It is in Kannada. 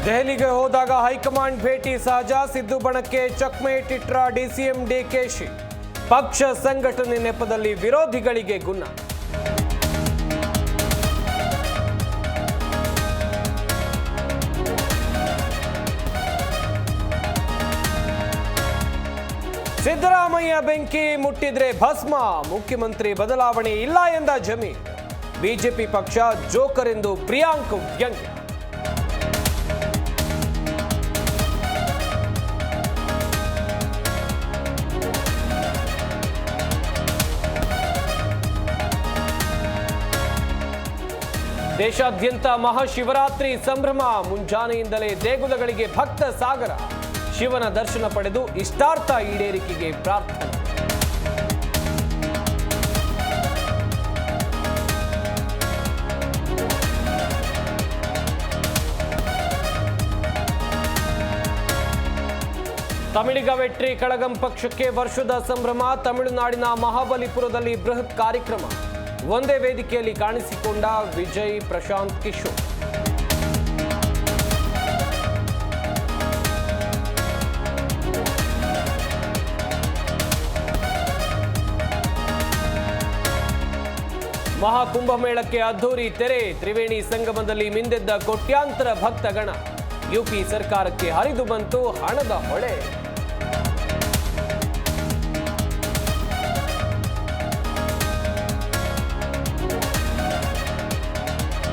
ದೆಹಲಿಗೆ ಹೋದಾಗ ಹೈಕಮಾಂಡ್ ಭೇಟಿ ಸಹಜ, ಸಿದ್ದು ಬಣಕ್ಕೆ ಚಕ್ಮೇಟ್ ಇಟ್ರ ಡಿಸಿಎಂ ಡಿಕೆಶಿ. ಪಕ್ಷ ಸಂಘಟನೆ ನೆಪದಲ್ಲಿ ವಿರೋಧಿಗಳಿಗೆ ಗುನ್ನ. ಸಿದ್ದರಾಮಯ್ಯ ಬೆಂಕಿ ಮುಟ್ಟಿದ್ರೆ ಭಸ್ಮ, ಮುಖ್ಯಮಂತ್ರಿ ಬದಲಾವಣೆ ಇಲ್ಲ ಎಂದ ಜಮೀರ್. ಬಿಜೆಪಿ ಪಕ್ಷ ಜೋಕರ್ ಎಂದು ಪ್ರಿಯಾಂಕ್ ವ್ಯಂಗ್ಯ. ದೇಶಾದ್ಯಂತ ಮಹಾಶಿವರಾತ್ರಿ ಸಂಭ್ರಮ, ಮುಂಜಾನೆಯಿಂದಲೇ ದೇಗುಲಗಳಿಗೆ ಭಕ್ತ ಸಾಗರ. ಶಿವನ ದರ್ಶನ ಪಡೆದು ಇಷ್ಟಾರ್ಥ ಈಡೇರಿಕೆಗೆ ಪ್ರಾರ್ಥನೆ. ತಮಿಳಿಗ ವೆಟ್ರಿ ಕಳಗಂ ಪಕ್ಷಕ್ಕೆ ವರ್ಷದ ಸಂಭ್ರಮ. ತಮಿಳುನಾಡಿನ ಮಹಾಬಲಿಪುರದಲ್ಲಿ ಬೃಹತ್ ಕಾರ್ಯಕ್ರಮ. ಒಂದೇ ವೇದಿಕೆಯಲ್ಲಿ ಕಾಣಿಸಿಕೊಂಡ ವಿಜಯ್ ಪ್ರಶಾಂತ್ ಕಿಶೋರ್. ಮಹಾಕುಂಭಮೇಳಕ್ಕೆ ಅದ್ಧೂರಿ ತೆರೆ. ತ್ರಿವೇಣಿ ಸಂಗಮದಲ್ಲಿ ಮಿಂದೆದ್ದ ಕೋಟ್ಯಾಂತರ ಭಕ್ತಗಣ. ಯುಪಿ ಸರ್ಕಾರಕ್ಕೆ ಹರಿದು ಬಂತು ಹಣದ ಹೊಳೆ.